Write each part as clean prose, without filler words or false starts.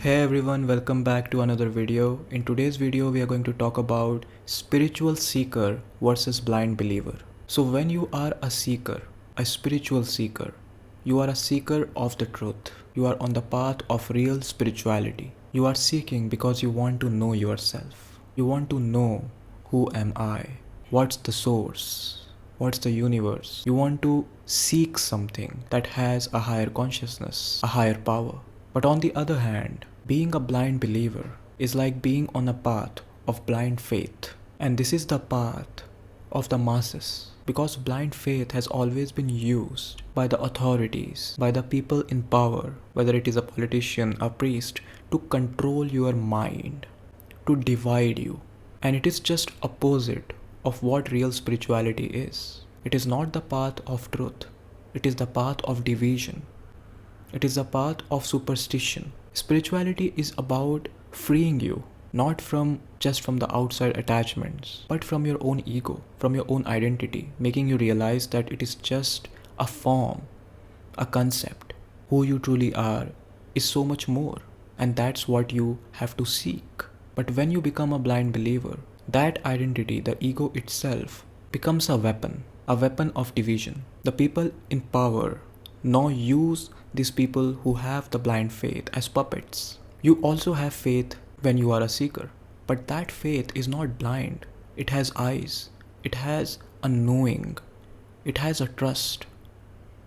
Hey everyone, welcome back to another video. In today's video, we are going to talk about spiritual seeker versus blind believer. So when you are a seeker, a spiritual seeker, you are a seeker of the truth. You are on the path of real spirituality. You are seeking because you want to know yourself. You want to know, who am I? What's the source? What's the universe? You want to seek something that has a higher consciousness, a higher power. But on the other hand, being a blind believer is like being on a path of blind faith. And this is the path of the masses, because blind faith has always been used by the authorities, by the people in power, whether it is a politician, a priest, to control your mind, to divide you. And it is just opposite of what real spirituality is. It is not the path of truth. It is the path of division. It is the path of superstition. Spirituality is about freeing you, not just from the outside attachments, but from your own ego, from your own identity, making you realize that it is just a form, a concept. Who you truly are is so much more, and that's what you have to seek. But when you become a blind believer, that identity, the ego itself, becomes a weapon of division. The people in power now use these people who have the blind faith as puppets. You also have faith when you are a seeker, but that faith is not blind. It has eyes, it has a knowing, it has a trust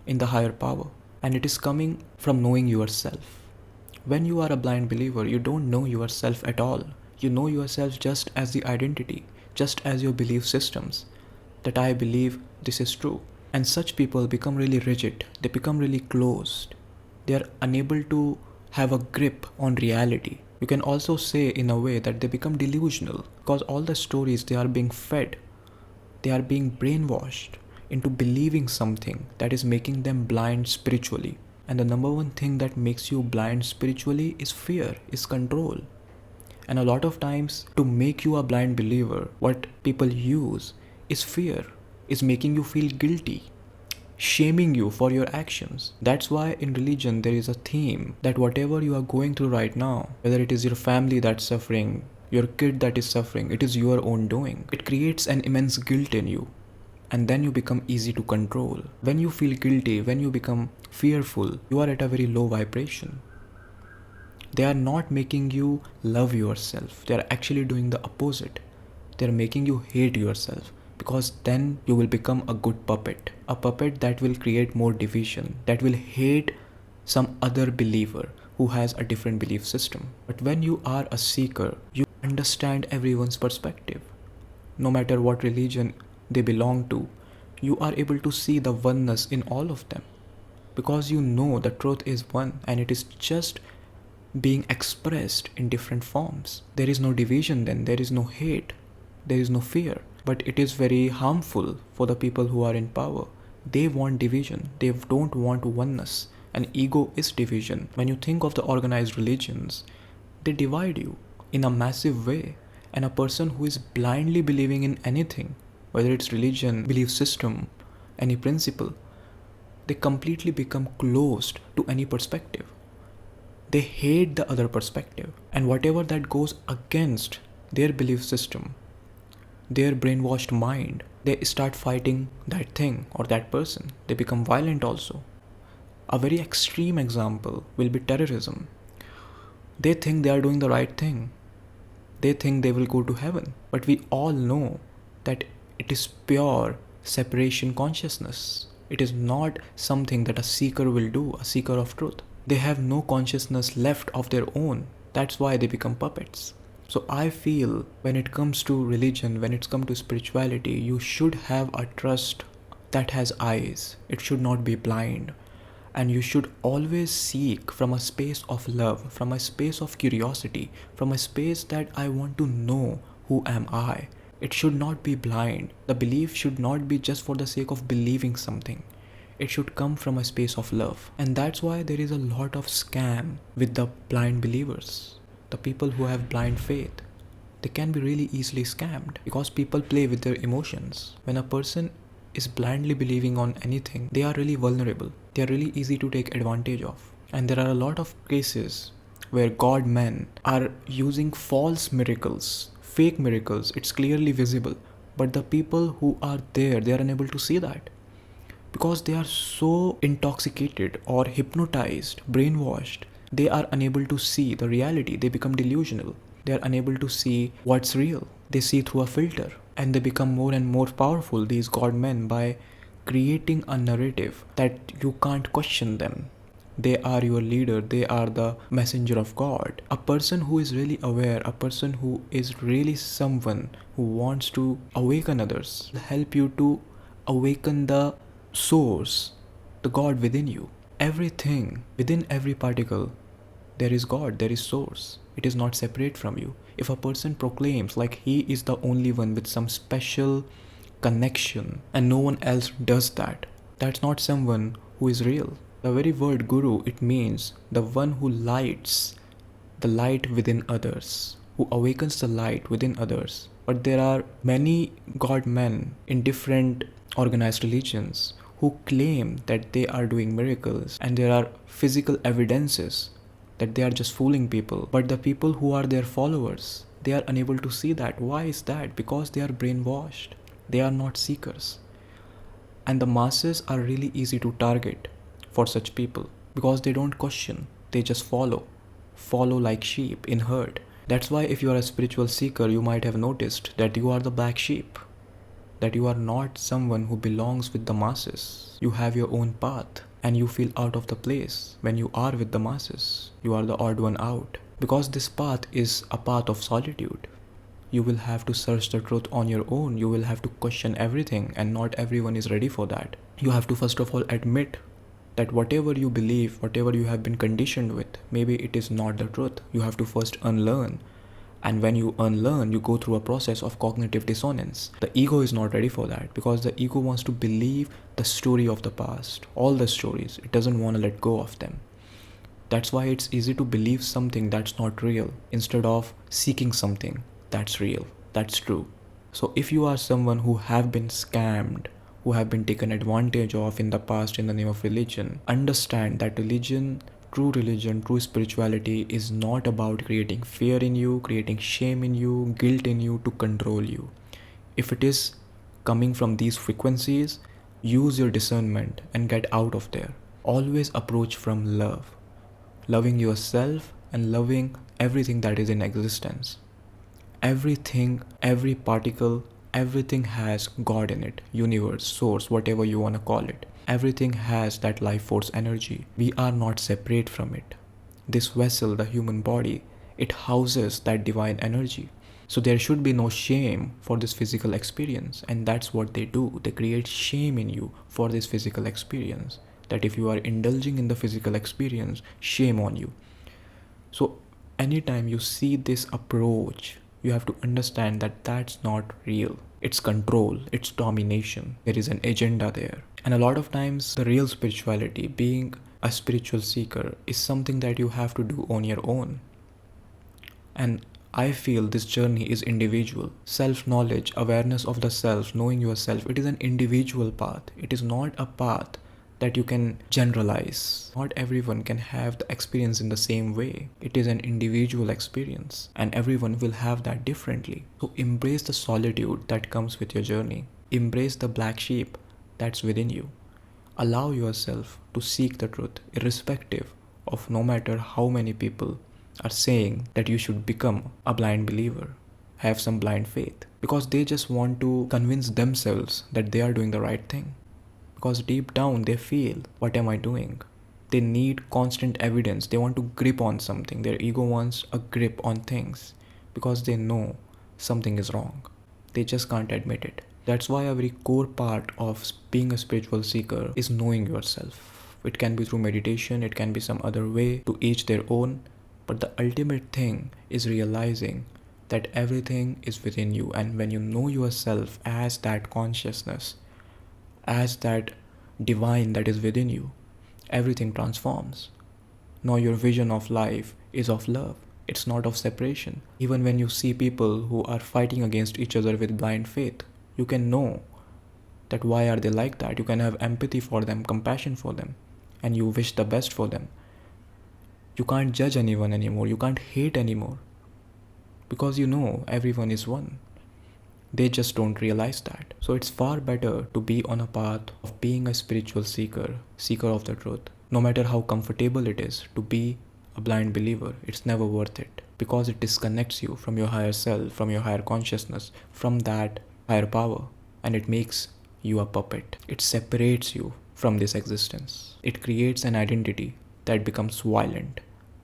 in the higher power, and it is coming from knowing yourself. When you are a blind believer, you don't know yourself at all. You know yourself just as the identity, just as your belief systems, that I believe this is true. And such people become really rigid, they become really closed. They are unable to have a grip on reality. You can also say in a way that they become delusional, because all the stories they are being fed, they are being brainwashed into believing something that is making them blind spiritually. And the number one thing that makes you blind spiritually is fear, is control. And a lot of times, to make you a blind believer, what people use is fear, is making you feel guilty, shaming you for your actions. That's why in religion there is a theme that whatever you are going through right now, whether it is your family that's suffering, your kid that is suffering, it is your own doing. It creates an immense guilt in you, and then you become easy to control. When you feel guilty, when you become fearful, you are at a very low vibration. They are not making you love yourself. They are actually doing the opposite. They are making you hate yourself, because then you will become a good puppet. A puppet that will create more division, that will hate some other believer who has a different belief system. But when you are a seeker, you understand everyone's perspective. No matter what religion they belong to, you are able to see the oneness in all of them, because you know the truth is one and it is just being expressed in different forms. There is no division then, there is no hate, there is no fear. But it is very harmful for the people who are in power. They want division, they don't want oneness, and ego is division. When you think of the organized religions, they divide you in a massive way. And a person who is blindly believing in anything, whether it's religion, belief system, any principle, they completely become closed to any perspective. They hate the other perspective, and whatever that goes against their belief system, their brainwashed mind, they start fighting that thing or that person. They become violent also. A very extreme example will be terrorism. They think they are doing the right thing. They think they will go to heaven. But we all know that it is pure separation consciousness. It is not something that a seeker will do, a seeker of truth. They have no consciousness left of their own. That's why they become puppets. So I feel when it comes to religion, when it's come to spirituality, you should have a trust that has eyes. It should not be blind. And you should always seek from a space of love, from a space of curiosity, from a space that I want to know who am I. It should not be blind. The belief should not be just for the sake of believing something. It should come from a space of love. And that's why there is a lot of scam with the blind believers. The people who have blind faith, they can be really easily scammed, because people play with their emotions. When a person is blindly believing on anything, they are really vulnerable. They are really easy to take advantage of. And there are a lot of cases where God men are using false miracles, fake miracles. It's clearly visible. But the people who are there, they are unable to see that because they are so intoxicated or hypnotized, brainwashed. They are unable to see the reality. They become delusional. They are unable to see what's real. They see through a filter, and they become more and more powerful, these God men, by creating a narrative that you can't question them. They are your leader, they are the messenger of God. A person who is really aware, a person who is really someone who wants to awaken others, help you to awaken the source, the God within you. Everything, within every particle, there is God, there is source. It is not separate from you. If a person proclaims like he is the only one with some special connection and no one else does that, that's not someone who is real. The very word guru, it means the one who lights the light within others, who awakens the light within others. But there are many God men in different organized religions who claim that they are doing miracles, and there are physical evidences that they are just fooling people. But the people who are their followers, they are unable to see that. Why is that? Because they are brainwashed. They are not seekers. And the masses are really easy to target for such people because they don't question, they just follow like sheep in herd. That's why if you are a spiritual seeker, you might have noticed that you are the black sheep, that you are not someone who belongs with the masses. You have your own path and you feel out of the place when you are with the masses. You are the odd one out because this path is a path of solitude. You will have to search the truth on your own. You will have to question everything, and not everyone is ready for that. You have to first of all admit that whatever you believe, whatever you have been conditioned with, maybe it is not the truth. You have to first unlearn. And when you unlearn, you go through a process of cognitive dissonance. The ego is not ready for that because the ego wants to believe the story of the past, all the stories. It doesn't want to let go of them. That's why it's easy to believe something that's not real instead of seeking something that's real, that's true. So if you are someone who have been scammed, who have been taken advantage of in the past in the name of religion, understand that religion, true spirituality is not about creating fear in you, creating shame in you, guilt in you to control you. If it is coming from these frequencies, use your discernment and get out of there. Always approach from love, loving yourself and loving everything that is in existence. Everything, every particle, everything has God in it, universe, source, whatever you want to call it. Everything has that life force energy. We are not separate from it. This vessel, the human body, it houses that divine energy. So there should be no shame for this physical experience. And that's what they do. They create shame in you for this physical experience. That if you are indulging in the physical experience, shame on you. So anytime you see this approach, you have to understand that that's not real. It's control, it's domination. There is an agenda there. And a lot of times, the real spirituality, being a spiritual seeker, is something that you have to do on your own. And I feel this journey is individual. Self-knowledge, awareness of the self, knowing yourself, it is an individual path. It is not a path that you can generalize. Not everyone can have the experience in the same way. It is an individual experience and everyone will have that differently. So embrace the solitude that comes with your journey. Embrace the black sheep that's within you. Allow yourself to seek the truth irrespective of no matter how many people are saying that you should become a blind believer, have some blind faith, because they just want to convince themselves that they are doing the right thing. Because deep down they feel, what am I doing? They need constant evidence. They want to grip on something. Their ego wants a grip on things because they know something is wrong. They just can't admit it. That's why a very core part of being a spiritual seeker is knowing yourself. It can be through meditation, it can be some other way, to each their own. But the ultimate thing is realizing that everything is within you. And when you know yourself as that consciousness, as that divine that is within you, everything transforms. Now your vision of life is of love. It's not of separation. Even when you see people who are fighting against each other with blind faith, you can know that why are they like that. You can have empathy for them, compassion for them, and you wish the best for them. You can't judge anyone anymore. You can't hate anymore. Because you know everyone is one. They just don't realize that. So it's far better to be on a path of being a spiritual seeker, seeker of the truth. No matter how comfortable it is to be a blind believer, it's never worth it. Because it disconnects you from your higher self, from your higher consciousness, from that higher power. And it makes you a puppet. It separates you from this existence. It creates an identity that becomes violent,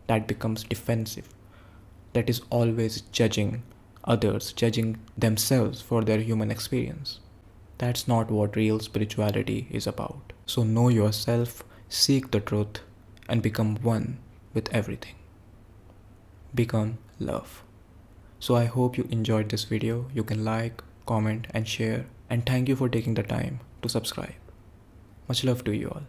that becomes defensive, that is always judging others, judging themselves for their human experience. That's not what real spirituality is about. So know yourself, seek the truth, and become one with everything. Become love. So I hope you enjoyed this video. You can like, comment, and share. And thank you for taking the time to subscribe. Much love to you all.